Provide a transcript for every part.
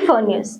i4 news.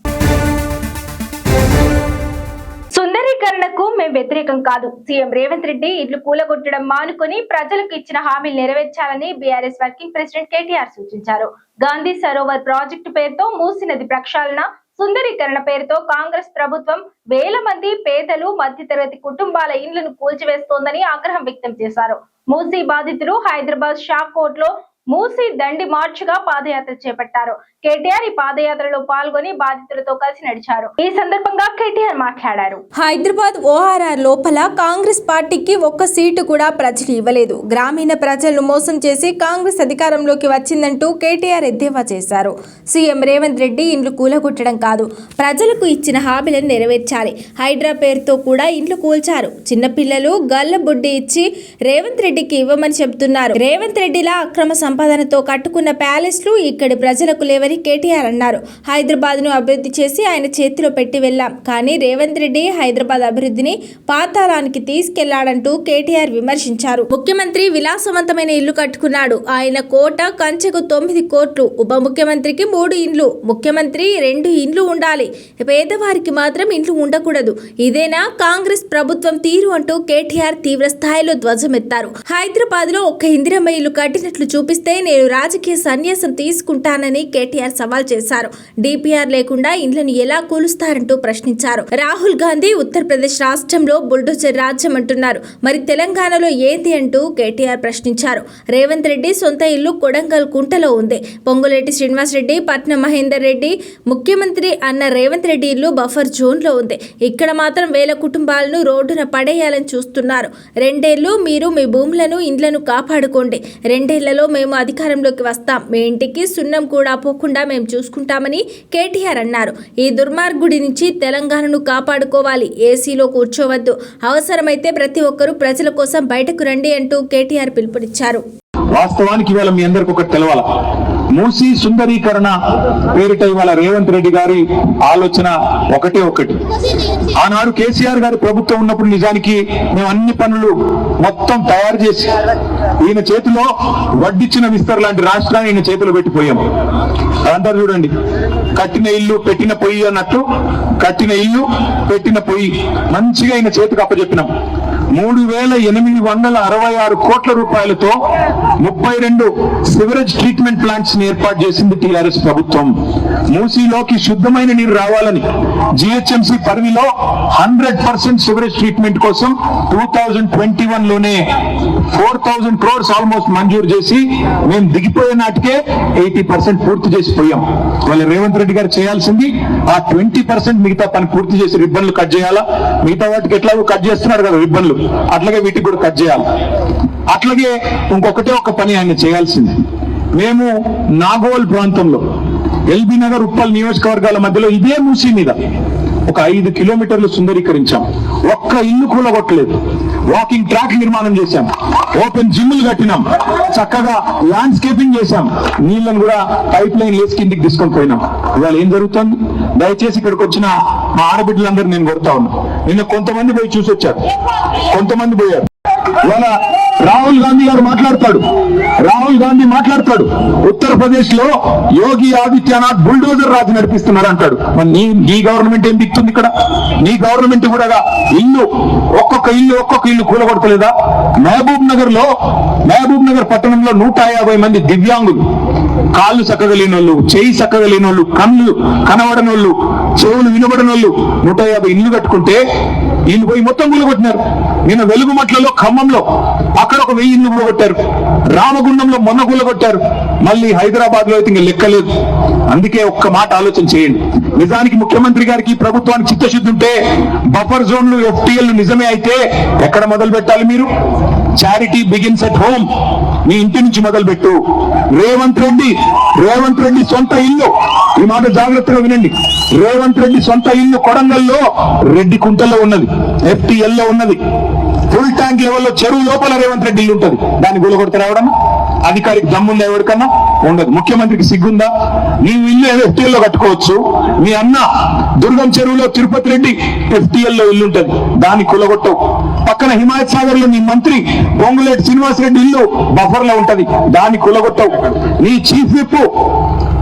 సుందరీకరణకు మేము వ్యతిరేకం కాదు. సీఎం రేవంత్ రెడ్డి ఇల్లు కూలగొట్టడం మానుకొని ప్రజలకు ఇచ్చిన హామీలు నెరవేర్చాలని బీఆర్ఎస్ వర్కింగ్ ప్రెసిడెంట్ కేటీఆర్ సూచించారు. గాంధీ సరోవర్ ప్రాజెక్టు పేరుతో మూసీ నది ప్రక్షాళన, సుందరీకరణ పేరుతో కాంగ్రెస్ ప్రభుత్వం వేల మంది పేదలు, మధ్యతరగతి కుటుంబాల ఇండ్లను కూల్చివేస్తోందని ఆగ్రహం వ్యక్తం చేశారు. మూసీ బాధితులు హైదరాబాద్ షాక్ కోర్టులో మూసీ దండి మార్చుగా పాదయాత్ర చేపట్టారు. కేటీఆర్ ఈ పాదయాత్రలో పాల్గొని బాధితులతో కలిసి నడిచారు. ఈ సందర్భంగా కేటీఆర్ మాట్లాడారు. హైదరాబాద్ ఓఆర్ఆర్ లోపల కాంగ్రెస్ పార్టీకి ఒక్క సీటు కూడా ప్రజలు ఇవ్వలేదు. గ్రామీణ ప్రజలను మోసం చేసి కాంగ్రెస్ అధికారంలోకి వచ్చిందంటూ కేటీఆర్ ఎద్దేవా చేశారు. సీఎం రేవంత్ రెడ్డి ఇండ్లు కూలగొట్టడం కాదు, ప్రజలకు ఇచ్చిన హామీలను నెరవేర్చాలి. హైడ్రా పేరుతో కూడా ఇండ్లు కూల్చారు. చిన్నపిల్లలు గల్ల బుడ్డి ఇచ్చి రేవంత్ రెడ్డికి ఇవ్వమని చెబుతున్నారు. రేవంత్ రెడ్డిలా అక్రమ సంపాదనతో కట్టుకున్న ప్యాలెస్లు ఇక్కడి ప్రజలకు లేవని కేటీఆర్ అన్నారు. హైదరాబాద్ ను అభివృద్ధి చేసి ఆయన చేతిలో పెట్టి వెళ్ళాం, కానీ రేవంత్ రెడ్డి హైదరాబాద్ అభివృద్ధిని పాతాళానికి తీసుకెళ్లాడంటూ కేటీఆర్ విమర్శించారు. ముఖ్యమంత్రి విలాసవంతమైన ఇల్లు కట్టుకున్నాడు. ఆయన కోట కంచెకు 9 కోట్లు, ఉప ముఖ్యమంత్రికి 3 ఇండ్లు, ముఖ్యమంత్రి 2 ఇండ్లు ఉండాలి, పేదవారికి మాత్రం ఇండ్లు ఉండకూడదు. ఇదేనా కాంగ్రెస్ ప్రభుత్వం తీరు అంటూ కేటీఆర్ తీవ్ర స్థాయిలో ధ్వజమెత్తారు. హైదరాబాద్ లో ఒక్క ఇందిరమ్మ ఇల్లు కట్టినట్లు చూపిస్తే నేను రాజకీయ సన్యాసం తీసుకుంటానని కేటీఆర్ సవాల్ చేశారు. డిపిఆర్ లేకుండా ఇండ్లను ఎలా కూలుస్తారంటూ ప్రశ్నించారు. రాహుల్ గాంధీ ఉత్తరప్రదేశ్ రాష్ట్రంలో బుల్డోజర్ రాజ్యం అంటున్నారు, మరి తెలంగాణలో ఏంది అంటూ కేటీఆర్ ప్రశ్నించారు. రేవంత్ రెడ్డి సొంత ఇల్లు కొడంగల్ కుంటలో ఉంది. పొంగులేటి శ్రీనివాస్ రెడ్డి, పట్నం మహేందర్ రెడ్డి ముఖ్యమంత్రి అన్న రేవంత్ రెడ్డి ఇల్లు బఫర్ జోన్ లో ఉంది. ఇక్కడ మాత్రం వేల కుటుంబాలను రోడ్డున పడేయాలని చూస్తున్నారు. 2 ఏళ్లు మీరు మీ భూములను, ఇండ్లను కాపాడుకోండి. 2 ఏళ్లలో మేము అధికారంలోకి వస్తాం. మీ ఇంటికి సున్నం కూడా పోకుండా మేము చూసుకుంటామని కేటీఆర్ అన్నారు. ఈ దుర్మార్గుడి నుంచి తెలంగాణను కాపాడుకోవాలి. ఏసీలో కూర్చోవద్దు. అవసరమైతే ప్రతి ఒక్కరూ ప్రజల కోసం బయటకు రండి అంటూ కేటీఆర్ పిలుపునిచ్చారు. వాస్తవానికి ఇవాళ మీ అందరికి ఒకటి తెలవాల, మూసీ సుందరీకరణ పేరిట ఇవాళ రేవంత్ రెడ్డి గారి ఆలోచన ఒకటి. ఆనాడు కేసీఆర్ గారి ప్రభుత్వం ఉన్నప్పుడు నిజానికి మేము అన్ని పనులు మొత్తం తయారు చేసి ఈయన చేతిలో వడ్డిచ్చిన విస్తర్ లాంటి రాష్ట్రాన్ని ఈయన చేతిలో పెట్టిపోయాం. అదంతా చూడండి, కట్టిన ఇల్లు పెట్టిన పొయ్యి అన్నట్టు, కట్టిన ఇల్లు పెట్టిన పొయ్యి మంచిగా ఈయన చేతికి అప్పచెప్పినాం. 3,866 కోట్ల రూపాయలతో 32 సివరేజ్ ట్రీట్మెంట్ ప్లాంట్స్ ని ఏర్పాటు చేసింది టీఆర్ఎస్ ప్రభుత్వం. మూసీలోకి శుద్ధమైన నీరు రావాలని జిహెచ్ఎంసీ పరిధిలో 100% సివరేజ్ ట్రీట్మెంట్ కోసం 2021 లోనే 4,000 crores ఆల్మోస్ట్ మంజూరు చేసి మేము దిగిపోయే నాటికే 80% పూర్తి చేసిపోయాం. వాళ్ళ రేవంత్ రెడ్డి గారు చేయాల్సింది ఆ 20% మిగతా పని పూర్తి చేసి రిబ్బన్లు కట్ చేయాలా. మిగతా వాటికి ఎట్లాగో కట్ చేస్తున్నారు కదా రిబ్బన్లు, అట్లాగే వీటికి కూడా కట్ చేయాలి. అట్లాగే ఇంకొకటే ఒక పని ఆయన చేయాల్సింది, మేము నాగోల్ ప్రాంతంలో ఎల్బీ నగర్, ఉప్పల్ నియోజకవర్గాల మధ్యలో ఇదే మూసీ మీద ఒక 5 కిలోమీటర్లు సుందరీకరించాం. ఒక్క ఇల్లు కూలగొట్టలేదు. వాకింగ్ ట్రాక్ నిర్మాణం చేశాం, ఓపెన్ జిమ్లు కట్టినాం, చక్కగా ల్యాండ్స్కేపింగ్ చేశాం, నీళ్లను కూడా పైప్ లైన్ లేసి కిందికి తీసుకొని పోయినాం. ఇవాళ ఏం జరుగుతుంది? దయచేసి ఇక్కడికి వచ్చిన మా ఆడబిడ్డలందరూ నేను కొడతా ఉన్నా. నిన్న కొంతమంది పోయి చూసి వచ్చారు, కొంతమంది పోయారు. ఇవాళ రాహుల్ గాంధీ గారు మాట్లాడతాడు ఉత్తరప్రదేశ్ లో యోగి ఆదిత్యనాథ్ బుల్డోజర్ రాజు నడిపిస్తున్నారు అంటాడు. నీ గవర్నమెంట్ ఏం దిక్తుంది ఇక్కడ? నీ గవర్నమెంట్ కూడా ఇల్లు ఒక్కొక్క ఇల్లు కూలగొడతలేదా? మహబూబ్ నగర్ పట్టణంలో 150 మంది దివ్యాంగులు, కాళ్ళు చక్కగా లేనోళ్ళు, చెయ్యి చక్కగా లేనోళ్ళు, కళ్ళు కనబడనోళ్ళు, చెవులు వినబడనోళ్ళు 150 ఇల్లు కట్టుకుంటే వీళ్ళు పోయి మొత్తం కూలగొట్టినారు. నిన్న వెలుగుమట్లలో, ఖమ్మంలో అక్కడ ఒక 1000 ఇల్లు కూలగొట్టారు. రామగుండంలో మొన్న కూలగొట్టారు. మళ్ళీ హైదరాబాద్ లో అయితే ఇంకా లెక్కలేదు. అందుకే ఒక్క మాట ఆలోచన చేయండి. నిజానికి ముఖ్యమంత్రి గారికి, ప్రభుత్వానికి చిత్తశుద్ధి ఉంటే బఫర్ జోన్లు, ఎఫ్టీఎల్ నిజమే అయితే ఎక్కడ మొదలు పెట్టాలి మీరు? Charity begins at home. మీ ఇంటి నుంచి మొదలు పెట్టు. రేవంత్ రెడ్డి సొంత ఇల్లు, ఈ మాట జాగ్రత్తగా వినండి, రేవంత్ రెడ్డి సొంత ఇల్లు కొడంగల్లో రెడ్డి కుంటలో ఉన్నది, ఎఫ్టీఎల్ లో ఉన్నది. ఫుల్ ట్యాంక్ లెవెల్లో చెరువు లోపల రేవంత్ రెడ్డి ఇల్లు ఉంటుంది. దాన్ని కూలగొడతారు ఎవడన్నా? అధికారికి దమ్ముందా? ఎవరికన్నా ఉండదు. ముఖ్యమంత్రికి సిగ్గుందా? నీవు ఇల్లు ఎఫ్టీఎల్ లో కట్టుకోవచ్చు. మీ అన్న దుర్గం చెరువులో తిరుపతి రెడ్డి ఎఫ్టీఎల్ లో ఇల్లు ఉంటుంది, దాన్ని కూలగొట్టవు. పక్కన హిమాయత్ సాగర్ లో నీ మంత్రి పొంగులేటి శ్రీనివాస్ రెడ్డి ఇల్లు బఫర్ లో ఉంటది, దాన్ని కూలగొట్టవు. నీ చీఫ్ విప్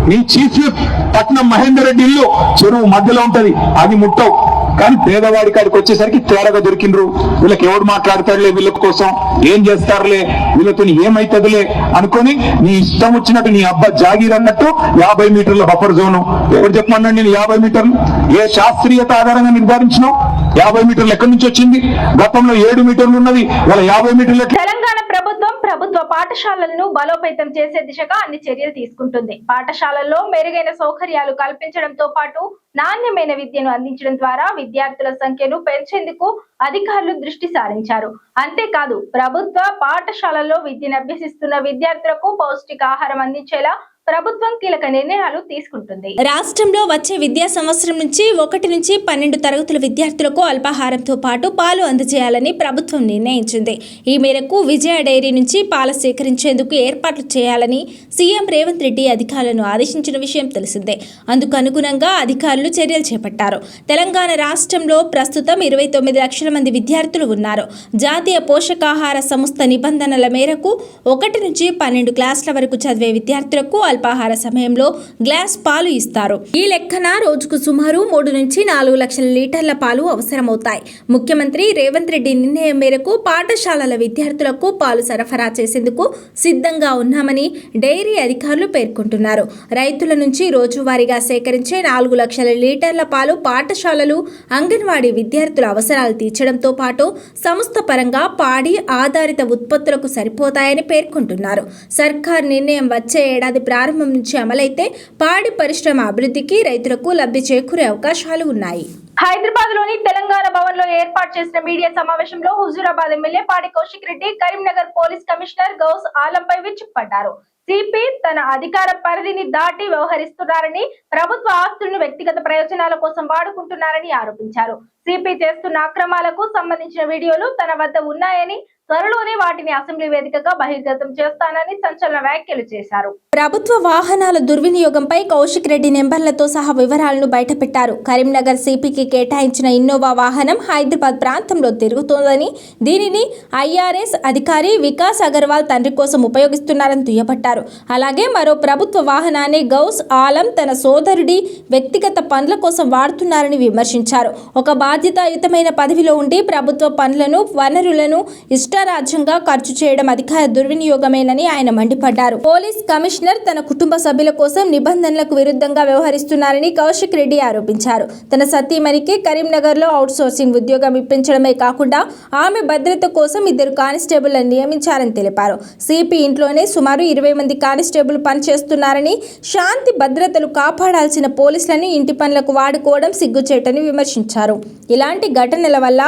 నీ చీఫ్ విప్ పట్నం మహేందర్ రెడ్డి ఇల్లు చెరువు మధ్యలో ఉంటది, అది ముట్టవు. కానీ పేదవాడి కాడికి వచ్చేసరికి తేరగా దొరికిండ్రు. వీళ్ళకి ఎవడు మాట్లాడతాడులే, వీళ్ళ కోసం ఏం చేస్తారులే, వీళ్ళతో ఏమైతుందిలే అనుకొని నీ ఇష్టం వచ్చినట్టు నీ అబ్బా జాగీర్ అన్నట్టు 50 మీటర్ల బఫర్ జోను. ఎవరు చెప్పమన్నాడు నేను 50 మీటర్లు? ఏ శాస్త్రీయత ఆధారంగా నిర్ధారించినావు? 50 మీటర్లు ఎక్కడి నుంచి వచ్చింది? గతంలో 7 మీటర్లు ఉన్నది, వాళ్ళ 50 మీటర్లు. తెలంగాణ ప్రభుత్వం ప్రభుత్వ పాఠశాలలను బలోపేతం చేసే దిశగా అన్ని చర్యలు తీసుకుంటుంది. పాఠశాలల్లో మెరుగైన సౌకర్యాలు కల్పించడంతో పాటు నాణ్యమైన విద్యను అందించడం ద్వారా విద్యార్థుల సంఖ్యను పెంచేందుకు అధికారులు దృష్టి సారించారు. అంతేకాదు ప్రభుత్వ పాఠశాలల్లో విద్యను అభ్యసిస్తున్న విద్యార్థులకు పౌష్టికాహారం అందించేలా ప్రభుత్వం కీలక నిర్ణయాలు తీసుకుంటుంది. రాష్ట్రంలో వచ్చే విద్యా సంవత్సరం నుంచి 1 నుంచి 12 తరగతుల విద్యార్థులకు అల్పాహారంతో పాటు పాలు అందజేయాలని ప్రభుత్వం నిర్ణయించింది. ఈ మేరకు విజయ డైరీ నుంచి పాలు సేకరించేందుకు ఏర్పాట్లు చేయాలని సీఎం రేవంత్ రెడ్డి అధికారులను ఆదేశించిన విషయం తెలిసిందే. అందుకు అనుగుణంగా అధికారులు చర్యలు చేపట్టారు. తెలంగాణ రాష్ట్రంలో ప్రస్తుతం 29 లక్షల మంది విద్యార్థులు ఉన్నారు. జాతీయ పోషకాహార సంస్థ నిబంధనల మేరకు 1 నుంచి 12 క్లాసుల వరకు చదివే విద్యార్థులకు అల్పాహార సమయంలో గ్లాస్ పాలు ఇస్తారు. ఈ లెక్కన రోజుకు సుమారు 3 నుంచి 4 లక్షల లీటర్ల పాలు అవసరమవుతాయి. ముఖ్యమంత్రి రేవంత్ రెడ్డి నిర్ణయం మేరకు పాఠశాలల విద్యార్థులకు పాలు సరఫరా చేసేందుకు సిద్ధంగా ఉన్నామని డైరీ అధికారులు పేర్కొంటున్నారు. రైతుల నుంచి రోజువారీగా సేకరించే 4 లక్షల లీటర్ల పాలు పాఠశాలలు, అంగన్వాడీ విద్యార్థుల అవసరాలు తీర్చడంతో పాటు సంస్థ పరంగా పాడి ఆధారిత ఉత్పత్తులకు సరిపోతాయని పేర్కొంటున్నారు. సర్కార్ నిర్ణయం వచ్చే ఏడాది ప్రారంభం నుంచి అమలైతే పాడి పరిశ్రమ అభివృద్ధికి రైతులకు లబ్ధి చేకూరే అవకాశాలు ఉన్నాయి. హైదరాబాద్ లోని తెలంగాణ భవన్ లో ఏర్పాటు చేసిన మీడియా సమావేశంలో హుజూరాబాద్ ఎమ్మెల్యే పాడి కౌశిక్ రెడ్డి కరీంనగర్ పోలీస్ కమిషనర్ గౌస్ ఆలంపై విరుచుకుపడ్డారు. సిపి తన అధికార పరిధిని దాటి వ్యవహరిస్తున్నారని, ప్రభుత్వ ఆస్తులను వ్యక్తిగత ప్రయోజనాల కోసం వాడుకుంటున్నారని ఆరోపించారు. సిపి చేస్తున్న అక్రమాలకు సంబంధించిన వీడియోలు తన వద్ద ఉన్నాయని, త్వరలోనే వాటిని అసెంబ్లీ వేదికగా బహిర్గతం చేస్తానని సంచలన వ్యాఖ్యలు చేశారు. ప్రభుత్వ వాహనాల దుర్వినియోగంపై కౌశిక్ రెడ్డి నెంబర్లతో సహా వివరాలను బయటపెట్టారు. కరీంనగర్ సిపికి కేటాయించిన ఇన్నోవా వాహనం హైదరాబాద్ ప్రాంతంలో తిరుగుతోందని, దీనిని ఐఆర్ఎస్ అధికారి వికాస్ అగర్వాల్ తండ్రి కోసం ఉపయోగిస్తున్నారని దుయ్యబట్టారు. అలాగే మరో ప్రభుత్వ వాహనాన్ని గౌస్ ఆలం తన సోదరుడి వ్యక్తిగత పనుల కోసం వాడుతున్నారని విమర్శించారు. ఒక బాధ్యతాయుతమైన పదవిలో ఉండి ప్రభుత్వ పనులను, వనరులను ఇష్టారాజ్యంగా ఖర్చు చేయడం అధికార దుర్వినియోగమేనని ఆయన మండిపడ్డారు. పోలీస్ కమిషనర్ తన కుటుంబ సభ్యుల కోసం నిబంధనలకు విరుద్ధంగా వ్యవహరిస్తున్నారని కౌశిక్ రెడ్డి ఆరోపించారు. తన సతీమణికి కరీంనగర్లో అవుట్సోర్సింగ్ ఉద్యోగం ఇప్పించడమే కాకుండా ఆమె భద్రత కోసం 2 కానిస్టేబుళ్లను నియమించారని తెలిపారు. సిపి ఇంట్లోనే సుమారు 20 మంది కానిస్టేబుల్ పనిచేస్తున్నారని, శాంతి భద్రతలు కాపాడాల్సిన పోలీసులను ఇంటి పనులకు వాడుకోవడం సిగ్గుచేటని విమర్శించారు. ఇలాంటి ఘటనల వల్ల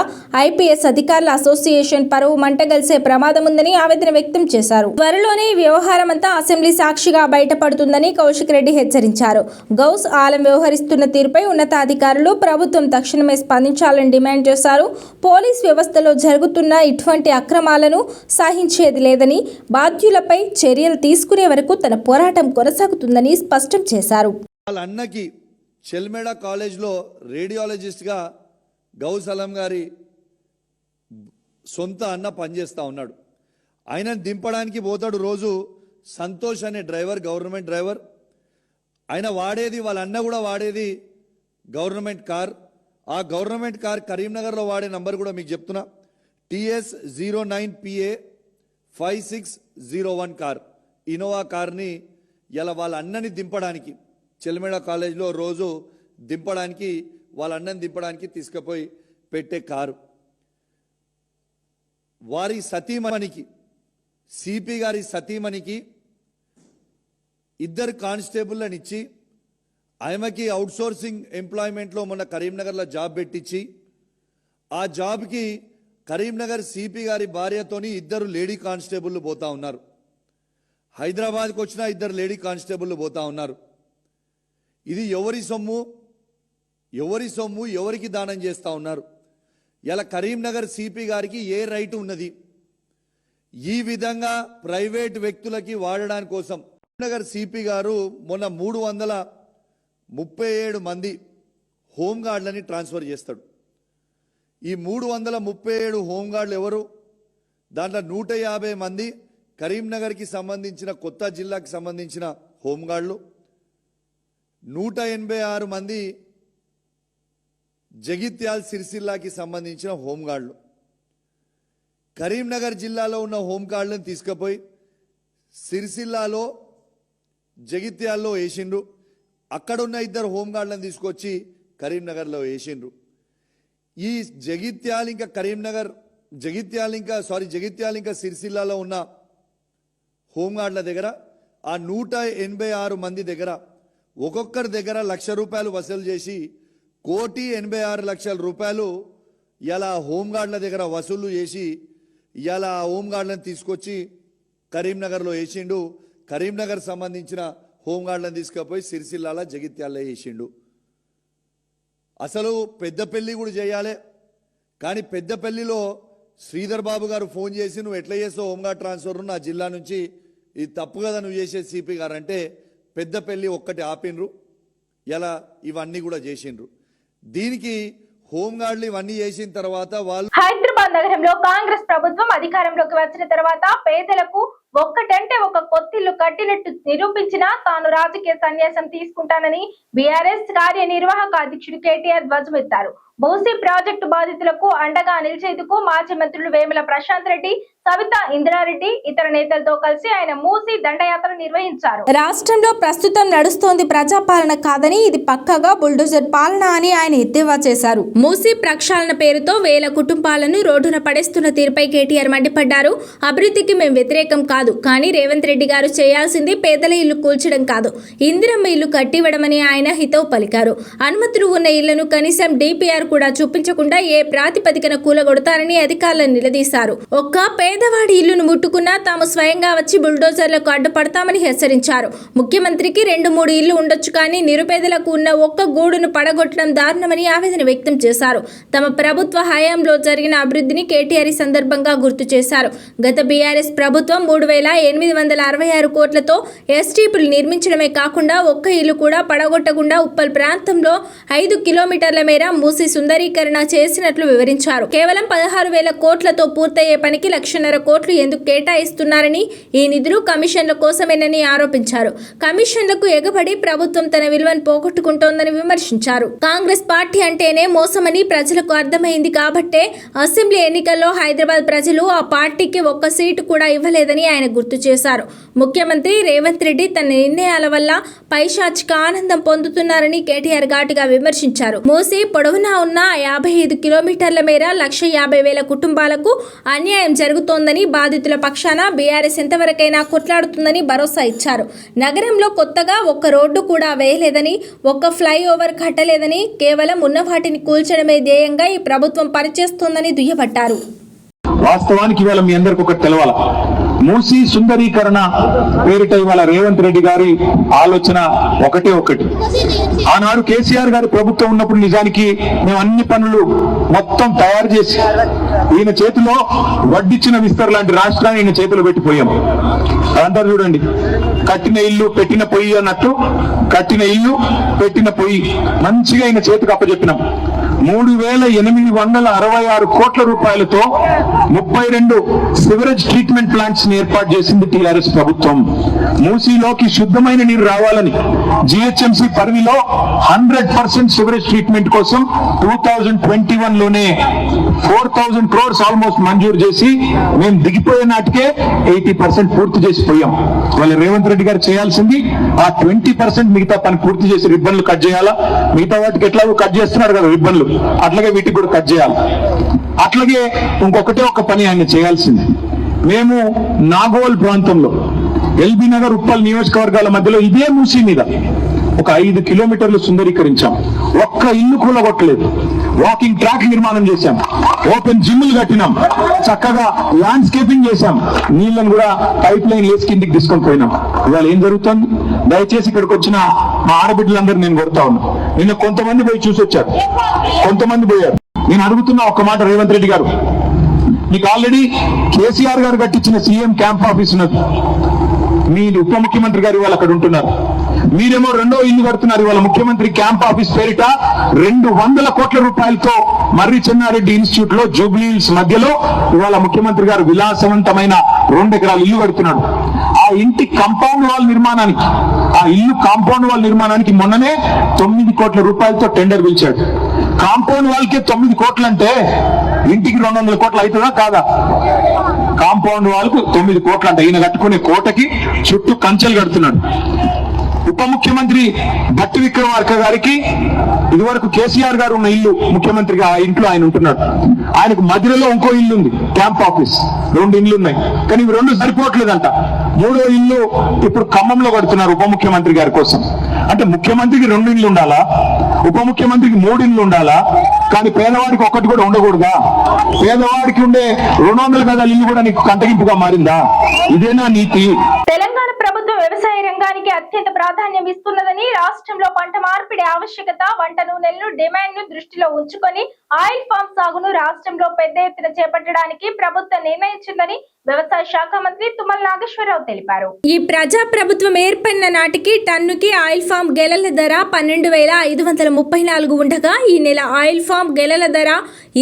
ఐపీఎస్ అధికారుల అసోసియేషన్ పరువు మంటగలిసే ప్రమాదం ఉందని ఆవేదన వ్యక్తం చేశారు. త్వరలోనే ఈ వ్యవహారం అంతా అసెంబ్లీ సాక్షిగా బయటపడుతుందని కౌశిక్ రెడ్డి హెచ్చరించారు. గౌస్ ఆలం వ్యవహరిస్తున్న తీరుపై ఉన్నతాధికారులు ప్రభుత్వం తక్షణమే స్పందించాలని డిమాండ్ చేశారు. పోలీస్ వ్యవస్థలో జరుగుతున్న ఇటువంటి అక్రమాలను సహించేది లేదని, బాధ్యులపై చర్యలు తీసుకునే వరకు తన పోరాటం కొనసాగుతుందని స్పష్టం చేశారు. వాళ్ళ అన్నకి చెల్మేడ కాలేజ్లో రేడియాలజిస్ట్గా గౌస్ ఆలం గారి సొంత అన్న పనిచేస్తూ ఉన్నాడు. ఆయనను దింపడానికి పోతాడు రోజు సంతోష్ అనే డ్రైవర్, గవర్నమెంట్ డ్రైవర్. ఆయన వాడేది, వాళ్ళ అన్న కూడా వాడేది గవర్నమెంట్ కార్. ఆ గవర్నమెంట్ కార్ కరీంనగర్లో వాడే నంబర్ కూడా మీకు చెప్తున్నా, TS09PA 5601 కార్, ఇన్నోవా కార్ని ఇలా వాళ్ళ అన్నని దింపడానికి చెల్మేడ కాలేజ్లో రోజు దింపడానికి, వాళ్ళ అన్నని దింపడానికి తీసుకుపోయి పెట్టే కారు. వారి సతీమణికి, సిపి గారి సతీమణికి 2 కానిస్టేబుల్ని ఇచ్చి ఆమెకి అవుట్సోర్సింగ్ ఎంప్లాయ్మెంట్లో మొన్న కరీంనగర్లో జాబ్ పెట్టించి, ఆ జాబ్కి కరీంనగర్ సిపి గారి భార్యతోని 2 లేడీ కానిస్టేబుల్లు పోతా ఉన్నారు. హైదరాబాద్కి వచ్చిన 2 లేడీ కానిస్టేబుల్లు పోతా ఉన్నారు. ఇది ఎవరి సొమ్ము, ఎవరికి దానం చేస్తూ ఉన్నారు? ఇలా కరీంనగర్ సిపి గారికి ఏ రైట్ ఉన్నది? ఈ విధంగా ప్రైవేట్ వ్యక్తులకి వాడడానికి కోసం కరీంనగర్ సిపి గారు మొన్న 337 మంది హోంగార్డులని ట్రాన్స్ఫర్ చేస్తాడు. ఈ 337 హోంగార్డులు ఎవరు? దాంట్లో 150 మంది కరీంనగర్కి సంబంధించిన, కొత్త జిల్లాకి సంబంధించిన హోంగార్డులు, 186 మంది జగిత్యాల్ సిరిసిల్లాకి సంబంధించిన హోంగార్డులు. కరీంనగర్ జిల్లాలో ఉన్న హోంగార్డులను తీసుకుపోయి సిరిసిల్లాలో జగిత్యాల్లో వేసిండ్రు. అక్కడ ఉన్న 2 హోంగార్డులను తీసుకొచ్చి కరీంనగర్లో వేసిండ్రు. ఈ జగిత్యాల ఇంకా సిరిసిల్లాలో ఉన్న హోంగార్డుల దగ్గర ఆ 186 మంది దగ్గర ఒక్కొక్కరి దగ్గర ₹1,00,000 వసూలు చేసి ₹1,86,00,000 ఇలా హోంగార్డుల దగ్గర వసూలు చేసి ఇలా హోంగార్డులను తీసుకొచ్చి కరీంనగర్లో వేసిండు. కరీంనగర్ సంబంధించిన హోంగార్డులను తీసుకుపోయి సిరిసిల్లాల జగిత్యాల్లో వేసిండు. అసలు పెద్దపల్లి కూడా చేయాలి, కానీ పెద్దపల్లిలో శ్రీధర్ బాబు గారు ఫోన్ చేసి నువ్వు ఎట్లా చేస్తావు హోంగార్డ్ ట్రాన్స్ఫర్ నా జిల్లా నుంచి, ఇది తప్పు కదా నువ్వు చేసే సిపి గారు అంటే పెద్దపల్లి ఒక్కటి ఆపినరు. ఇలా ఇవన్నీ కూడా చేసిండ్రు. దీనికి హోంగార్డులు ఇవన్నీ చేసిన తర్వాత వాళ్ళు హైదరాబాద్ నగరంలో కాంగ్రెస్ ప్రభుత్వం అధికారంలోకి వచ్చిన తర్వాత పేదలకు ఒక్కటంటే ఒక కొత్తిల్లు కట్టినట్టు నిరూపించినా తాను రాజకీయ సన్యాసం తీసుకుంటానని బీఆర్ఎస్ కార్యనిర్వాహక అధ్యక్షుడు కేటీఆర్ ధ్వజమెత్తారు. మూసీ ప్రాజెక్టు బాధితులకు అండగా నిలిచేందుకు మాజీ మంత్రులు వేముల ప్రశాంత్ రెడ్డి, సవితా ఇంద్రారెడ్డి ఇతర నేతలతో కలిసి ఆయన మూసీ దండయాత్ర నిర్వహించారు. రాష్ట్రంలో ప్రస్తుతం నడుస్తోంది ప్రజాపాలన కాదని ఇది పక్కగా బుల్డోజర్ పాలన అని ఆయన ఎద్దేవా చేశారు. మూసీ ప్రక్షాళన పేరుతో వేల కుటుంబాలను రోడ్డున పడేస్తున్న తీరుపై కేటీఆర్ మండిపడ్డారు. అభివృద్ధికి మేము వ్యతిరేకం కాదు, కానీ రేవంత్ రెడ్డి గారు చేయాల్సింది పేదల ఇల్లు కూల్చడం కాదు, ఇందిరమ్మ ఇల్లు కట్టివ్వడమని ఆయన హితవు పలికారు. అనుమతులు ఉన్న ఇళ్లను కనీసం డిపిఆర్ కూడా చూపించకుండా ఏ ప్రాతిపదికన కూలగొడతారని అధికారులను నిలదీశారు. ఒక్క పేదవాడి ఇల్లును ముట్టుకున్నా తాము స్వయంగా వచ్చి బుల్డోజర్లకు అడ్డుపడతామని హెచ్చరించారు. ముఖ్యమంత్రికి 2-3 ఇళ్లు ఉండొచ్చు, కానీ నిరుపేదలకు ఉన్న ఒక్క గూడును పడగొట్టడం దారుణమని ఆవేదన వ్యక్తం చేశారు. తమ ప్రభుత్వ హయాంలో జరిగిన అభివృద్ధిని కేటీఆర్ ఈ సందర్భంగా గుర్తు చేశారు. గత బీఆర్ఎస్ ప్రభుత్వం 3,866 కోట్లతో ఎస్టీపీలు నిర్మించడమే కాకుండా ఒక్క ఇల్లు కూడా పడగొట్టకుండా ఉప్పల్ ప్రాంతంలో 5 కిలోమీటర్ల మేర మూసి సుందరీకరణ చేసినట్లు వివరించారు. కేవలం 16,000 కోట్లతో పూర్తయ్యే పనికి 1,00,000 కోట్లు ఎందుకు కేటాయిస్తున్నారని, ఈ నిధులు కమిషన్ల కోసమేనని ఆరోపించారు. కమిషన్లకు ఎగబడి ప్రభుత్వం తన విలువను పోగొట్టుకుంటోందని విమర్శించారు. కాంగ్రెస్ పార్టీ అంటేనే మోసమని ప్రజలకు అర్థమైంది కాబట్టే అసెంబ్లీ ఎన్నికల్లో హైదరాబాద్ ప్రజలు ఆ పార్టీకి ఒక్క సీటు కూడా ఇవ్వలేదని ఆయన గుర్తు చేశారు. ముఖ్యమంత్రి రేవంత్ రెడ్డి తన నిర్ణయాల వల్ల పైశాచిక ఆనందం పొందుతున్నారని కేటీఆర్ ఘాటుగా విమర్శించారు. మూసీ పొడవునా ఉన్న 55 కిలోమీటర్ల మేర 1,50,000 కుటుంబాలకు అన్యాయం జరుగుతోందని, బాధితుల పక్షాన బీఆర్ఎస్ ఎంతవరకైనా కొట్లాడుతుందని భరోసా ఇచ్చారు. నగరంలో కొత్తగా ఒక్క రోడ్డు కూడా వేయలేదని, ఒక్క ఫ్లైఓవర్ కట్టలేదని, కేవలం ఉన్న వాటిని కూల్చడమే ధ్యేయంగా ఈ ప్రభుత్వం పనిచేస్తోందని దుయ్యబట్టారు. వాస్తవానికి ఇవాళ మీ అందరికి ఒకటి తెలవాల, మూసీ సుందరీకరణ పేరిట ఇవాళ రేవంత్ రెడ్డి గారి ఆలోచన ఒకటి. ఆనాడు కేసీఆర్ గారి ప్రభుత్వం ఉన్నప్పుడు నిజానికి మేము అన్ని పనులు మొత్తం తయారు చేసి ఈయన చేతిలో వడ్డిచ్చిన విస్తర్ లాంటి రాష్ట్రాన్ని ఈయన చేతిలో పెట్టిపోయాం. అదంతా చూడండి, కట్టిన ఇల్లు పెట్టిన పొయ్యి అన్నట్టు, కట్టిన ఇల్లు పెట్టిన పొయ్యి మంచిగా ఈయన చేతికి అప్పచెప్పినాం. 3,866 కోట్ల రూపాయలతో 32 సివరేజ్ ట్రీట్మెంట్ ప్లాంట్స్ ఏర్పాటు చేసింది టీఆర్ఎస్ ప్రభుత్వం. మూసీలోకి శుద్ధమైన నీరు రావాలని జిహెచ్ఎంసీ పరిధిలో 100% సివరేజ్ ట్రీట్మెంట్ కోసం 2021లోనే 4,000 crores ఆల్మోస్ట్ మంజూరు చేసి మేము దిగిపోయే నాటికే 80% పూర్తి చేసిపోయాం. వాళ్ళ రేవంత్ రెడ్డి గారు చేయాల్సింది ఆ 20% మిగతా పని పూర్తి చేసి రిబ్బన్లు కట్ చేయాలా. మిగతా వాటికి ఎట్లాగో కట్ చేస్తున్నారు కదా రిబ్బన్లు, అట్లాగే వీటికి కూడా కట్ చేయాలి. అట్లాగే ఇంకొకటే ఒక పని ఆయన చేయాల్సింది, మేము నాగోల్ ప్రాంతంలో ఎల్బీ నగర్ ఉప్పల్ నియోజకవర్గాల మధ్యలో ఇదే మూసీ మీద ఒక 5 కిలోమీటర్లు సుందరీకరించాం. ఒక్క ఇల్లు కూలగొట్టలేదు. వాకింగ్ ట్రాక్ నిర్మాణం చేశాం, ఓపెన్ జిమ్లు కట్టినాం, చక్కగా ల్యాండ్స్కేపింగ్ చేశాం, నీళ్లను కూడా పైప్ లైన్ వేసి కిందికి తీసుకొని పోయినాం. ఇవాళ ఏం జరుగుతుంది? దయచేసి ఇక్కడికి వచ్చిన మా ఆడబిడ్డలందరూ నేను కొడతా ఉన్నా. నిన్న కొంతమంది పోయి చూసి వచ్చారు, కొంతమంది పోయారు. నేను అడుగుతున్నా ఒక్క మాట, రేవంత్ రెడ్డి గారు, మీకు ఆల్రెడీ కేసీఆర్ గారు కట్టించిన సీఎం క్యాంప్ ఆఫీస్ ఉన్నది, మీ ఉప ముఖ్యమంత్రి గారు ఇవాళ అక్కడ ఉంటున్నారు. మీరేమో 2వ ఇల్లు కడుతున్నారు. ఇవాళ ముఖ్యమంత్రి క్యాంప్ ఆఫీస్ పేరిట 200 కోట్ల రూపాయలతో మర్రి చెన్నారెడ్డి ఇన్స్టిట్యూట్ లో జూబ్లీ హిల్స్ మధ్యలో ఇవాళ ముఖ్యమంత్రి గారు విలాసవంతమైన 2 ఎకరాలు ఇల్లు కడుతున్నాడు. ఆ ఇంటి కాంపౌండ్ వాల్ నిర్మాణానికి, ఆ ఇల్లు కాంపౌండ్ వాల్ నిర్మాణానికి మొన్ననే 9 కోట్ల రూపాయలతో టెండర్ పిలిచాడు. కాంపౌండ్ వాల్ కే 9 కోట్లు అంటే ఇంటికి 200 కోట్లు అవుతుందా కాదా? కాంపౌండ్ వాల్ కు 9 కోట్లు అంటే ఈయన కట్టుకునే కోటకి చుట్టూ కంచెలు కడుతున్నాడు. ఉప ముఖ్యమంత్రి భట్టి విక్రమార్క గారికి ఇదివరకు కేసీఆర్ గారు ఉన్న ఇల్లు ముఖ్యమంత్రిగా ఆ ఇంట్లో ఆయన ఉంటున్నాడు. ఆయనకు మధ్యలో ఇంకో ఇల్లు ఉంది, క్యాంప్ ఆఫీస్. 2 ఇండ్లు ఉన్నాయి, కానీ ఇవి 2 సరిపోవట్లేదంట. 3వ ఇల్లు ఇప్పుడు ఖమ్మంలో కడుతున్నారు ఉప ముఖ్యమంత్రి గారి కోసం. అంటే ముఖ్యమంత్రికి 2 ఇండ్లు ఉండాలా, ఉప ముఖ్యమంత్రికి 3 ఇండ్లు ఉండాలా, కానీ పేదవాడికి ఒక్కటి కూడా ఉండకూడదా? పేదవాడికి ఉండే 200 గజాల ఇల్లు కూడా నీకు కంటగింపుగా మారిందా? ఇదేనా నీతి? తెలంగాణ ప్రభుత్వం వ్యవసాయ రంగానికి అత్యంత ప్రాధాన్యం ఇస్తున్నదని, రాష్ట్రంలో పంట మార్పిడి ఆవశ్యకత, వంట నూనెలను డిమాండ్ ను దృష్టిలో ఉంచుకొని ఆయిల్ ఫామ్ సాగును రాష్ట్రంలో పెద్ద ఎత్తున చేపట్టడానికి ప్రభుత్వం నిర్ణయించిందని వ్యవసాయ శాఖ మంత్రి తుమ్మల నాగేశ్వరరావు తెలిపారు. ఈ ప్రజా ప్రభుత్వం ఏర్పడిన నాటికి టన్నుకి ఆయిల్ ఫామ్ గెలల ధర 12,534 ఉండగా ఈ నెల ఆయిల్ ఫామ్ గెలల ధర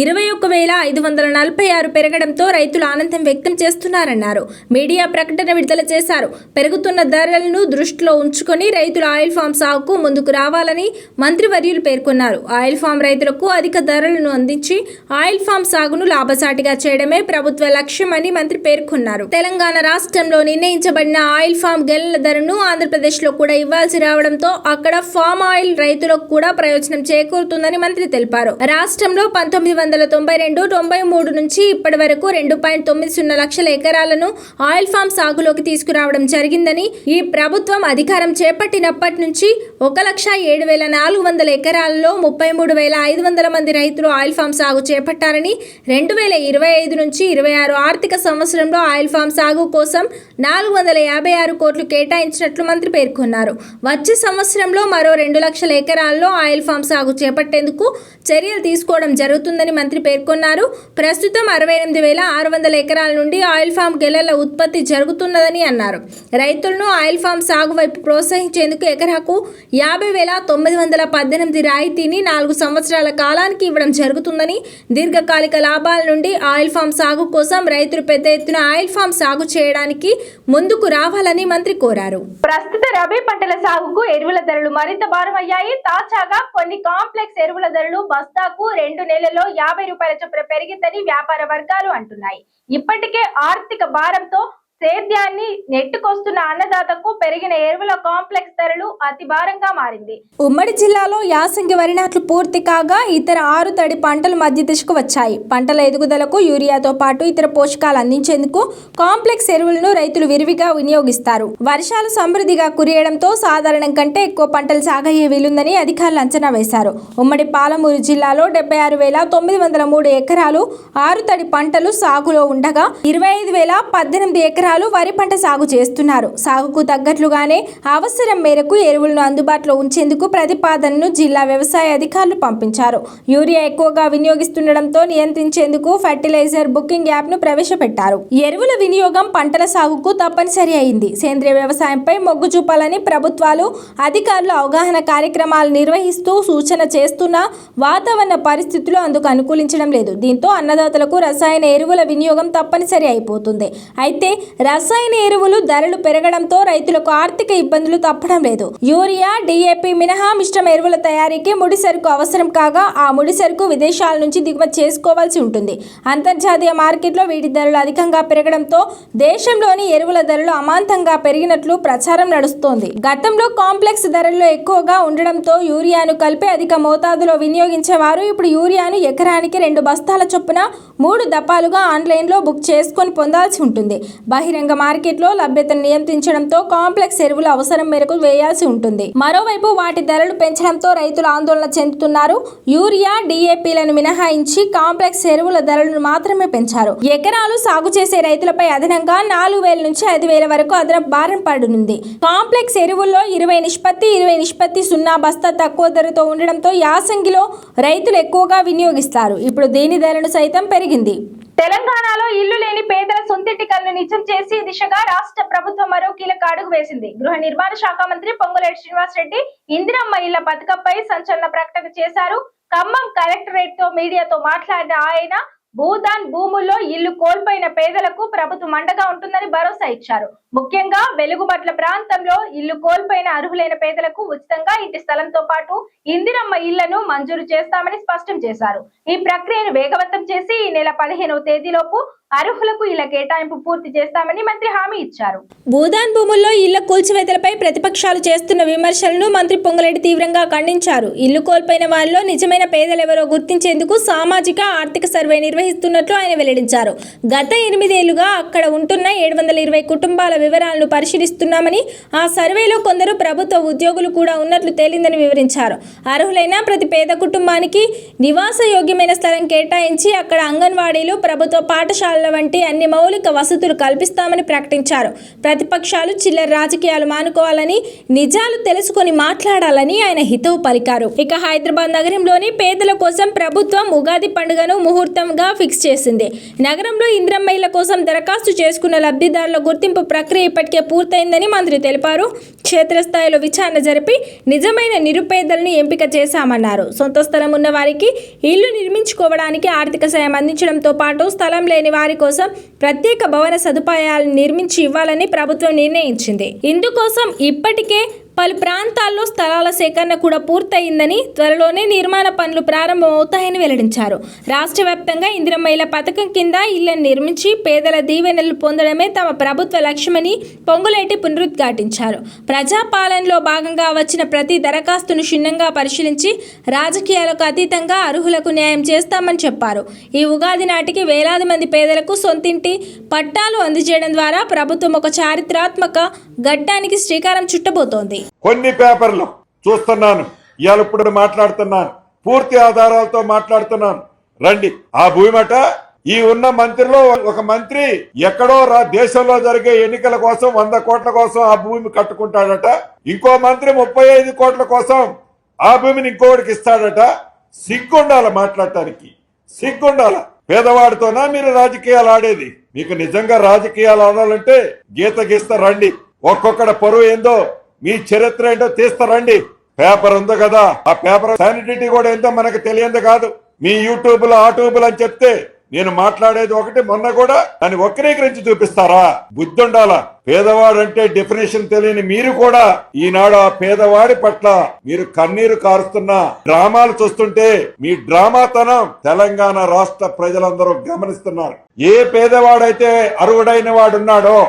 21,546 పెరగడంతో రైతులు ఆనందం వ్యక్తం చేస్తున్నారన్నారు. మీడియా ప్రకటన విడుదల చేశారు. పెరుగుతున్న ధరలను దృష్టిలో ఉంచుకొని రైతులు ఆయిల్ ఫామ్ సాగుకు ముందుకు రావాలని మంత్రివర్యులు పేర్కొన్నారు. ఆయిల్ ఫామ్ రైతులకు అధిక ధరలను అందించి ఆయిల్ ఫామ్ సాగును లాభసాటిగా చేయడమే ప్రభుత్వ లక్ష్యమని మంత్రి పేర్కొన్నారు. తెలంగాణ రాష్ట్రంలో నిర్ణయించబడిన ఆయిల్ ఫామ్ గెలల ధరను ఆంధ్రప్రదేశ్ లో కూడా ఇవ్వాల్సి రావడంతో అక్కడ ఫామ్ ఆయిల్ రైతులకు కూడా ప్రయోజనం చేకూరుతుందని మంత్రి తెలిపారు. రాష్ట్రంలో 1992-93 నుంచి ఇప్పటి వరకు 2.90 లక్షల ఎకరాలను ఆయిల్ ఫామ్ సాగులోకి తీసుకురావడం జరిగిందని, ఈ ప్రభుత్వం అధికారం చేపట్టినప్పటి నుంచి 1,07,400 ఎకరాలలో 33,500 మంది రైతులు ఆయిల్ ఫామ్ సాగు చేపట్టారని, 2025 నుంచి 26 ఆర్థిక సంవత్సరంలో ఆయిల్ ఫామ్ సాగు కోసం 456 కోట్లు కేటాయించినట్లు మంత్రి పేర్కొన్నారు. వచ్చే సంవత్సరంలో మరో 2 లక్షల ఎకరాల్లో ఆయిల్ ఫామ్ సాగు చేపట్టేందుకు చర్యలు తీసుకోవడం జరుగుతుందని మంత్రి పేర్కొన్నారు. ప్రస్తుతం 68,600 ఎకరాల నుండి ఆయిల్ ఫామ్ గెలల ఉత్పత్తి జరుగుతున్నదని అన్నారు. రైతులను ఆయిల్ ఫామ్ సాగు వైపు ప్రోత్సహించేందుకు ఎకరాకు 50,918 రాయితీని 4 సంవత్సరాల కాలానికి ఇవ్వడం జరుగుతుందని, దీర్ఘకాలిక లాభాల నుండి ఆయిల్ ఫామ్ సాగు కోసం రైతులు పెద్ద ఎత్తున ఆయిల్ ఫామ్ సాగు చేయడానికి ముందుకు రావాలని మంత్రి కోరారు. ప్రస్తుత రబీ పంటల సాగుకు ఎరువుల ధరలు మరింత భారమయ్యాయి. తాజాగా కొన్ని కాంప్లెక్స్ ఎరువుల ధరలు బస్తాకు 2 నెలల్లో 50 రూపాయల చొప్పున పెరిగిందని వ్యాపార వర్గాలు అంటున్నాయి. ఇప్పటికే ఆర్థిక భారంతో సేద్యాన్ని నెట్టుకొస్తున్న అన్నదాతకు పెరిగిన ఎరువుల కాంప్లెక్స్ ధరలు అతి భారంగా మారింది. ఉమ్మడి జిల్లాలో యాసంగి వరి నాట్లు పూర్తి కాగా ఇతర 6 తడి పంటలు మధ్య దశకు వచ్చాయి. పంటల ఎదుగుదలకు యూరియాతో పాటు ఇతర పోషకాలు అందించేందుకు కాంప్లెక్స్ ఎరువులను రైతులు విరివిగా వినియోగిస్తారు. వర్షాలు సమృద్ధిగా కురియడంతో సాధారణం కంటే ఎక్కువ పంటలు సాగయ్యే వీలుందని అధికారులు అంచనా వేశారు. ఉమ్మడి పాలమూరు జిల్లాలో 76,903 ఎకరాలు 6 తడి పంటలు సాగులో ఉండగా 25,018 ఎకరాలు వరి పంట సాగు చేస్తున్నారు. సాగుకు తగ్గట్లుగానే అవసరం మేరకు ఎరువులను అందుబాటులో ఉంచేందుకు ప్రతిపాదనను జిల్లా వ్యవసాయ అధికారులు పంపించారు. యూరియా ఎక్కువగా వినియోగిస్తుండటంతో నియంత్రించేందుకు ఫెర్టిలైజర్ బుకింగ్ యాప్ ను ప్రవేశపెట్టారు. ఎరువుల వినియోగం పంటల సాగుకు తప్పనిసరి అయింది. సేంద్రియ వ్యవసాయంపై మొగ్గు చూపాలని ప్రభుత్వాలు అధికారులు అవగాహన కార్యక్రమాలు నిర్వహిస్తూ సూచన చేస్తున్నా వాతావరణ పరిస్థితులు అందుకు అనుకూలించడం లేదు. దీంతో అన్నదాతలకు రసాయన ఎరువుల వినియోగం తప్పనిసరి అయిపోతుంది. అయితే రసాయన ఎరువులు ధరలు పెరగడంతో రైతులకు ఆర్థిక ఇబ్బందులు తప్పడం లేదు. యూరియా, DAP మినహా మిశ్రమ ఎరువుల తయారీకి ముడి సరుకు అవసరం కాగా ఆ ముడి సరుకు విదేశాల నుంచి దిగుమతి చేసుకోవాల్సి ఉంటుంది. అంతర్జాతీయ మార్కెట్లో వీటి ధరలు అధికంగా పెరగడంతో దేశంలోని ఎరువుల ధరలు అమాంతంగా పెరిగినట్లు ప్రచారం నడుస్తోంది. గతంలో కాంప్లెక్స్ ధరల్లో ఎక్కువగా ఉండడంతో యూరియాను కలిపి అధిక మోతాదులో వినియోగించేవారు ఇప్పుడు యూరియాను ఎకరానికి 2 బస్తాల చొప్పున 3 దపాలుగా ఆన్లైన్లో బుక్ చేసుకొని పొందాల్సి ఉంటుంది. బహిరంగ మార్కెట్లో లభ్యతను నియంత్రించడంతో కాంప్లెక్స్ ఎరువులు అవసరం మేరకు వేయాల్సి ఉంటుంది. మరోవైపు వాటి ధరలు పెంచడంతో రైతులు ఆందోళన చెందుతున్నారు. యూరియా, DAPలను మినహాయించి కాంప్లెక్స్ ఎరువుల ధరలను మాత్రమే పెంచారు. ఎకరాలు సాగు చేసే రైతులపై అదనంగా 4,000 నుంచి 5,000 వరకు అదనపు భారం పడనుంది. కాంప్లెక్స్ ఎరువుల్లో 20:20:0 బస్తా తక్కువ ధరతో ఉండడంతో యాసంగిలో రైతులు ఎక్కువగా వినియోగిస్తారు. ఇప్పుడు దీని ధరను సైతం పెరిగింది. తెలంగాణలో ఇల్లు లేని పేదల సొంతింటి కలను నిజం చేసే దిశగా రాష్ట్ర ప్రభుత్వం మరో కీలక అడుగు వేసింది. గృహ నిర్మాణ శాఖ మంత్రి పొంగులేటి శ్రీనివాస్ రెడ్డి ఇందిరమ్మ ఇళ్ల పథకంపై సంచలన ప్రకటన చేశారు. ఖమ్మం కలెక్టరేట్ తో మీడియాతో మాట్లాడిన ఆయన భూదాన్ భూముల్లో ఇల్లు కోల్పోయిన పేదలకు ప్రభుత్వం అండగా ఉంటుందని భరోసా ఇచ్చారు. ముఖ్యంగా వెలుగుమట్ల ప్రాంతంలో ఇల్లు కోల్పోయిన అర్హులైన పేదలకు ఉచితంగా ఇంటి స్థలంతో పాటు ఇందిరమ్మ ఇళ్లను మంజూరు చేస్తామని స్పష్టం చేశారు. ఈ ప్రక్రియను వేగవంతం చేసి ఈ నెల 15వ తేదీలోపు అర్హులకు ఇళ్ల కేటాయింపు పూర్తి చేస్తామని మంత్రి హామీ ఇచ్చారు. భూదాన్ భూముల్లో ఇళ్ల కూల్చివేతలపై ప్రతిపక్షాలు చేస్తున్న విమర్శలను మంత్రి పొంగులేటి తీవ్రంగా ఖండించారు. ఇల్లు కోల్పోయిన వారిలో నిజమైన పేదలెవరో గుర్తించేందుకు సామాజిక ఆర్థిక సర్వే నిర్వహిస్తున్నట్లు ఆయన వెల్లడించారు. గత 8 ఏళ్లుగా అక్కడ ఉంటున్న 720 కుటుంబాల వివరాలను పరిశీలిస్తున్నామని, ఆ సర్వేలో కొందరు ప్రభుత్వ ఉద్యోగులు కూడా ఉన్నట్లు తేలిందని వివరించారు. అర్హులైన ప్రతి పేద కుటుంబానికి నివాసయోగ్యమైన స్థలం కేటాయించి అక్కడ అంగన్వాడీలు, ప్రభుత్వ పాఠశాలల వంటి అన్ని మౌలిక వసతులు కల్పిస్తామని ప్రకటించారు. ప్రతిపక్షాలు చిల్లర రాజకీయాలు మానుకోవాలని, నిజాలు తెలుసుకొని మాట్లాడాలని ఆయన హితవు పలికారు. ఇక హైదరాబాద్ నగరంలోని పేదల కోసం ప్రభుత్వం ఉగాది పండుగను ముహూర్తంగా ఫిక్స్ చేసింది. నగరంలో ఇందిరమ్మ ఇళ్ల కోసం దరఖాస్తు చేసుకున్న లబ్ధిదారుల గుర్తింపు ప్రక్రియ ఇప్పటికే పూర్తయిందని మంత్రి తెలిపారు. క్షేత్రస్థాయిలో విచారణ జరిపి నిజమైన నిరుపేదలను ఎంపిక చేశామన్నారు. సొంత స్థలం ఉన్న వారికి ఇల్లు నిర్మించుకోవడానికి ఆర్థిక సాయం అందించడంతో పాటు స్థలం లేని వారి కోసం ప్రత్యేక భవన సదుపాయాలను నిర్మించి ఇవ్వాలని ప్రభుత్వం నిర్ణయించింది. ఇందుకోసం ఇప్పటికే పలు ప్రాంతాల్లో స్థలాల సేకరణ కూడా పూర్తయిందని, త్వరలోనే నిర్మాణ పనులు ప్రారంభమవుతాయని వెల్లడించారు. రాష్ట్ర వ్యాప్తంగా ఇందిరమ్మ ఇళ్ల పథకం కింద ఇళ్లను నిర్మించి పేదల దీవెనలు పొందడమే తమ ప్రభుత్వ లక్ష్యమని పొంగులేటి పునరుద్ఘాటించారు. ప్రజాపాలనలో భాగంగా వచ్చిన ప్రతి దరఖాస్తును క్షుణ్ణంగా పరిశీలించి రాజకీయాలకు అతీతంగా అర్హులకు న్యాయం చేస్తామని చెప్పారు. ఈ ఉగాది నాటికి వేలాది మంది పేదలకు సొంతింటి పట్టాలు అందజేయడం ద్వారా ప్రభుత్వం ఒక చారిత్రాత్మక ఘట్టానికి శ్రీకారం చుట్టబోతోంది. కొన్ని పేపర్లు చూస్తున్నాను, ఇవాళ ఇప్పుడు మాట్లాడుతున్నాను, పూర్తి ఆధారాలతో మాట్లాడుతున్నాను. రండి. ఆ భూమిట ఈ ఉన్న మంత్రిలో ఒక మంత్రి ఎక్కడో దేశంలో జరిగే ఎన్నికల కోసం 100 కోట్ల కోసం ఆ భూమి కట్టుకుంటాడట. ఇంకో మంత్రి 35 కోట్ల కోసం ఆ భూమిని ఇంకోటికి ఇస్తాడట. సిగ్గుండాల మాట్లాడటానికి, సిగ్గుండాల. పేదవాడితోనా మీరు రాజకీయాలు ఆడేది? మీకు నిజంగా రాజకీయాలు ఆడాలంటే గీత గీస్తా రండి. ఒక్కొక్కడ పరువు ఏందో, మీ చరిత్ర ఏంటో తీస్తారండి. పేపర్ ఉంది కదా, ఆ పేపర్ శానిటీ కూడా ఏంటో మనకు తెలియదు కాదు. మీ యూట్యూబ్ లో ఆట్యూబ్ అని చెప్తే నేను మాట్లాడేది ఒకటి, మొన్న కూడా దాన్ని వక్రీకరించి చూపిస్తారా? బుద్ధుండాల. పేదవాడు అంటే డెఫినేషన్ తెలియని మీరు కూడా ఈనాడు ఆ పేదవాడి పట్ల మీరు కన్నీరు కారుస్తున్న డ్రామాలు చూస్తుంటే మీ డ్రామాతనం తెలంగాణ రాష్ట్ర ప్రజలందరూ గమనిస్తున్నారు. ఏ పేదవాడైతే అర్హుడైన వాడున్నాడో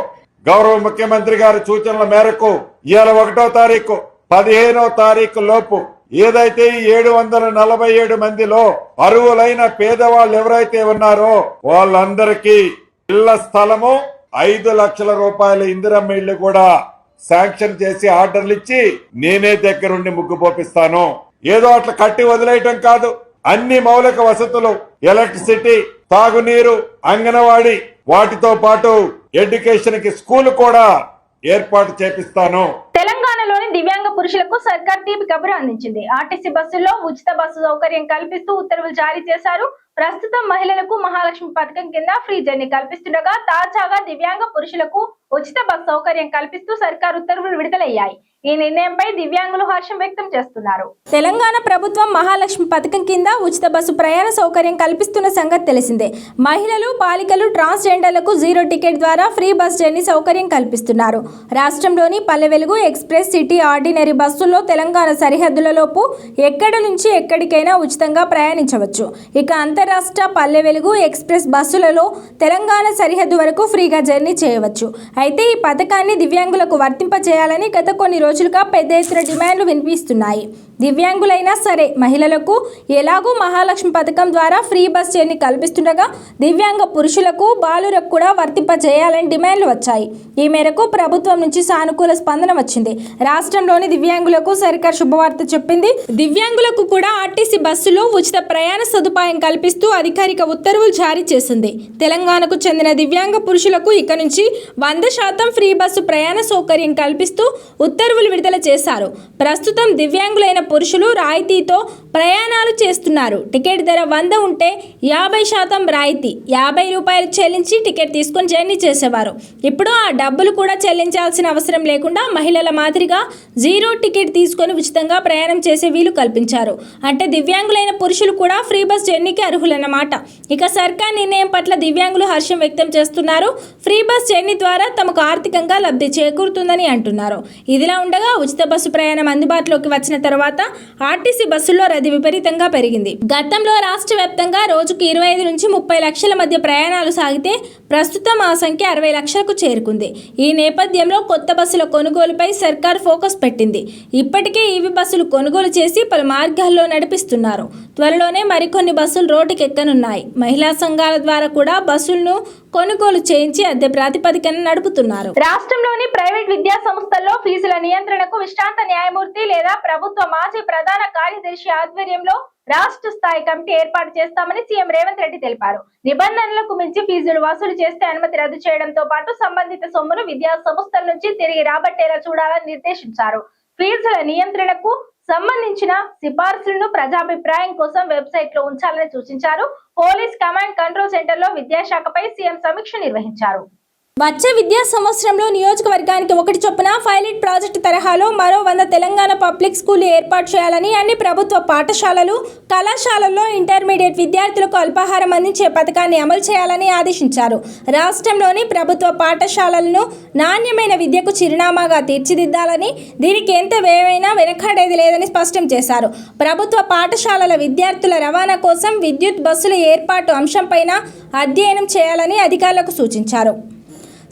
గౌరవ ముఖ్యమంత్రి గారి సూచనల మేరకు ఇవాళ 1వ తారీఖు 15వ తారీఖు లోపు ఏదైతే 747 మందిలో అర్హులైన పేదవాళ్ళు ఎవరైతే ఉన్నారో వాళ్ళందరికీ ఇళ్ల స్థలము 5 లక్షల రూపాయల ఇందిరమ్మ ఇళ్లు కూడా శాంక్షన్ చేసి ఆర్డర్లు ఇచ్చి నేనే దగ్గరుండి ముగ్గు పోపిస్తాను. ఏదో అట్లా కట్టి వదిలేయటం కాదు. అన్ని మౌలిక వసతులు, ఎలక్ట్రిసిటీ, తాగునీరు, అంగన్వాడీ, వాటితో పాటు ఎడ్యుకేషన్ కి స్కూల్ కూడా ఏర్పాటు చేపిస్తాను. తెలంగాణలోని దివ్యాంగ పురుషులకు సర్కార్ తీపి కబురు అందించింది. ఆర్టీసీ బస్సుల్లో ఉచిత బస్సు సౌకర్యం కల్పిస్తూ ఉత్తర్వులు జారీ చేశారు. ప్రస్తుతం మహిళలకు మహాలక్ష్మి పథకం కింద ఫ్రీ జర్నీ కల్పిస్తుండగా తాజాగా దివ్యాంగ పురుషులకు ఉచిత బస్సు సౌకర్యం కల్పిస్తూ సర్కార్ ఉత్తర్వులు విడుదలయ్యాయి. ఈ నిర్ణయంపై దివ్యాంగులు హర్షం వ్యక్తం చేస్తున్నారు. తెలంగాణ ప్రభుత్వం మహాలక్ష్మి పథకం కింద ఉచిత బస్సు ప్రయాణ సౌకర్యం కల్పిస్తున్న సంగతి తెలిసిందే. మహిళలు, బాలికలు, ట్రాన్స్జెండర్లకు 0 టికెట్ ద్వారా ఫ్రీ బస్ జర్నీ సౌకర్యం కల్పిస్తున్నారు. రాష్ట్రంలోని Palle Velugu, express, city, ordinary బస్సుల్లో తెలంగాణ సరిహద్దులలోపు ఎక్కడి నుంచి ఎక్కడికైనా ఉచితంగా ప్రయాణించవచ్చు. ఇక అంతరాష్ట్ర పల్లె వెలుగు, ఎక్స్ప్రెస్ బస్సులలో తెలంగాణ సరిహద్దు వరకు ఫ్రీగా జర్నీ చేయవచ్చు. అయితే ఈ పథకాన్ని దివ్యాంగులకు వర్తింపచేయాలని గత కొన్ని రోజులుగా పెద్ద ఎత్తున డిమాండ్లు వినిపిస్తున్నాయి. దివ్యాంగులైనా సరే మహిళలకు ఎలాగూ మహాలక్ష్మి పథకం ద్వారా ఫ్రీ బస్ జర్నీ కల్పిస్తుండగా దివ్యాంగ పురుషులకు, బాలురకు కూడా వర్తింపజేయాలని డిమాండ్లు వచ్చాయి. ఈ మేరకు ప్రభుత్వం నుంచి సానుకూల స్పందన వచ్చింది. రాష్ట్రంలోని దివ్యాంగులకు సర్కార్ శుభవార్త చెప్పింది. దివ్యాంగులకు కూడా ఆర్టీసీ బస్సులో ఉచిత ప్రయాణ సదుపాయం కల్పిస్తూ అధికారిక ఉత్తర్వులు జారీ చేసింది. తెలంగాణకు చెందిన దివ్యాంగ పురుషులకు ఇక నుంచి 100% ఫ్రీ బస్సు ప్రయాణ సౌకర్యం కల్పిస్తూ ఉత్తర్వులు విడుదల చేశారు. ప్రస్తుతం దివ్యాంగులైన పురుషులు రాయితీతో ప్రయాణాలు చేస్తున్నారు. టికెట్ ధర 100 ఉంటే 50% రాయితీ, 50 రూపాయలు చెల్లించి టికెట్ తీసుకొని జర్నీ చేసేవారు. ఇప్పుడు ఆ డబ్బులు కూడా చెల్లించాల్సిన అవసరం లేకుండా మహిళల మాదిరిగా 0 టికెట్ తీసుకొని ఉచితంగా ప్రయాణం చేసే వీలు కల్పించారు. అంటే దివ్యాంగులైన పురుషులు కూడా ఫ్రీ బస్ జర్నీకి అర్హులన్నమాట. ఇక సర్కార్ నిర్ణయం పట్ల దివ్యాంగులు హర్షం వ్యక్తం చేస్తున్నారు. ఫ్రీ బస్ జర్నీ ద్వారా తమకు ఆర్థికంగా లబ్ధి చేకూరుతుందని అంటున్నారు. ఇదిలా ఉండగా ఉచిత బస్సు ప్రయాణం అందుబాటులోకి వచ్చిన తర్వాత ఆర్టీసీ బస్సుల్లో రద్దీ విపరీతంగా పెరిగింది. గతంలో రాష్ట్ర వ్యాప్తంగా రోజుకు 25 నుంచి 30 లక్షల మధ్య ప్రయాణాలు సాగితే ప్రస్తుతం ఆ సంఖ్య 60 లక్షలకు చేరుకుంది. ఈ నేపథ్యంలో కొత్త బస్సుల కొనుగోలుపై సర్కార్ ఫోకస్ పెట్టింది. ఇప్పటికే ఈవీ బస్సులు కొనుగోలు చేసి పలు మార్గాల్లో నడిపిస్తున్నారు. త్వరలోనే మరికొన్ని బస్సులు రోడ్డుకి ఎక్కనున్నాయి. మహిళా సంఘాల ద్వారా కూడా బస్సులను కొనుగోలు చేయించి అద్దె ప్రాతిపదికన నడుపుతున్నారు. రాష్ట్రంలోని ప్రైవేట్ విద్యా సంస్థల్లో ఫీజుల నియంత్రణకు విశ్రాంత న్యాయమూర్తి లేదా ప్రభుత్వ మాజీ ప్రధాన కార్యదర్శి ఆధ్వర్యంలో రాష్ట్ర స్థాయి కమిటీ ఏర్పాటు చేస్తామని సీఎం రేవంత్ రెడ్డి తెలిపారు. నిబంధనలకు మించి ఫీజులు వసూలు చేస్తే అనుమతి రద్దు చేయడంతో పాటు సంబంధిత సొమ్మును విద్యా సంస్థల నుంచి తిరిగి రాబట్టేలా చూడాలని నిర్దేశించారు. ఫీజుల నియంత్రణకు సంబంధించిన సిఫార్సులను ప్రజాభిప్రాయం కోసం వెబ్సైట్ లో ఉంచాలని సూచించారు. పోలీస్ కమాండ్ కంట్రోల్ సెంటర్ లో విద్యాశాఖపై సీఎం సమీక్ష నిర్వహించారు. వచ్చే విద్యా సంవత్సరంలో నియోజకవర్గానికి 1 చొప్పున పైలట్ ప్రాజెక్టు తరహాలో మరో 100 తెలంగాణ పబ్లిక్ స్కూల్ ఏర్పాటు చేయాలని, అన్ని ప్రభుత్వ పాఠశాలలు, కళాశాలల్లో ఇంటర్మీడియట్ విద్యార్థులకు అల్పాహారం అందించే పథకాన్ని అమలు చేయాలని ఆదేశించారు. రాష్ట్రంలోని ప్రభుత్వ పాఠశాలలను నాణ్యమైన విద్యకు చిరునామాగా తీర్చిదిద్దాలని, దీనికి ఎంత వ్యయమైనా వెనకాడేది లేదని స్పష్టం చేశారు. ప్రభుత్వ పాఠశాలల విద్యార్థుల రవాణా కోసం విద్యుత్ బస్సుల ఏర్పాటు అంశంపైన అధ్యయనం చేయాలని అధికారులకు సూచించారు.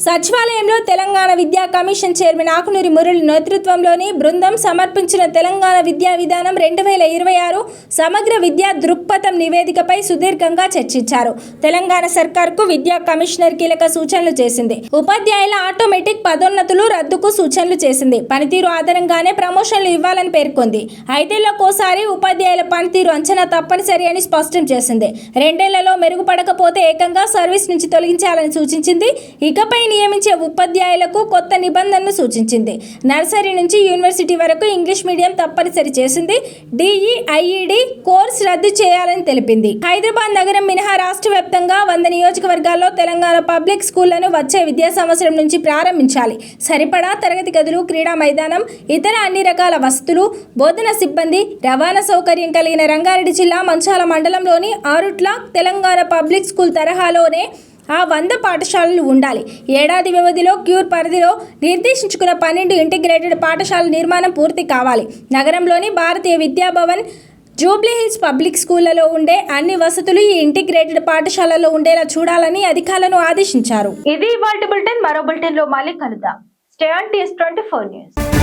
సచివాలయంలో తెలంగాణ విద్యా కమిషన్ చైర్మన్ ఆకునూరి మురళి నేతృత్వంలోని బృందం సమర్పించిన తెలంగాణ విద్యా విధానం 2026 సమగ్ర విద్యా దృక్పథం నివేదికపై సుదీర్ఘంగా చర్చించారు. తెలంగాణ సర్కార్కు విద్యా కమిషనర్ కీలక సూచనలు చేసింది. ఉపాధ్యాయుల ఆటోమేటిక్ పదోన్నతులు రద్దుకు సూచనలు చేసింది. పనితీరు ఆధారంగానే ప్రమోషన్లు ఇవ్వాలని పేర్కొంది. 5 ఏళ్లకోసారి ఉపాధ్యాయుల పనితీరు అంచనా తప్పనిసరి అని స్పష్టం చేసింది. 2 ఏళ్లలో మెరుగుపడకపోతే ఏకంగా సర్వీస్ నుంచి తొలగించాలని సూచించింది. ఇకపై నియమించే ఉపాధ్యాయులకు కొత్త నిబంధనలు సూచించింది. నర్సరీ నుంచి యూనివర్సిటీ వరకు ఇంగ్లీష్ మీడియం తప్పనిసరి చేసింది. DEIED కోర్సు రద్దు చేయాలని తెలిపింది. హైదరాబాద్ నగరం మినహా రాష్ట్ర వ్యాప్తంగా 100 నియోజకవర్గాల్లో తెలంగాణ పబ్లిక్ స్కూళ్లను వచ్చే విద్యా సంవత్సరం నుంచి ప్రారంభించాలి. సరిపడా తరగతి గదులు, క్రీడా మైదానం, ఇతర అన్ని రకాల వసతులు, బోధన సిబ్బంది, రవాణా సౌకర్యం కలిగిన రంగారెడ్డి జిల్లా మంచాల మండలంలోని ఆరుట్ల తెలంగాణ పబ్లిక్ స్కూల్ తరహాలోనే ఆ 100 పాఠశాలలు ఉండాలి. ఏడాది వ్యవధిలో క్యూర్ పరిధిలో నిర్దేశించుకున్న 12 ఇంటిగ్రేటెడ్ పాఠశాలల నిర్మాణం పూర్తి కావాలి. నగరంలోని భారతీయ విద్యాభవన్, జూబ్లీ హిల్స్ పబ్లిక్ స్కూళ్లలో ఉండే అన్ని వసతులు ఈ ఇంటిగ్రేటెడ్ పాఠశాలలో ఉండేలా చూడాలని అధికారులను ఆదేశించారు. ఇది ఇవాల్టి బులెటిన్. మరో బులెటిన్ లో మళ్ళీ కలుద్దాం. Stay on TS24 news.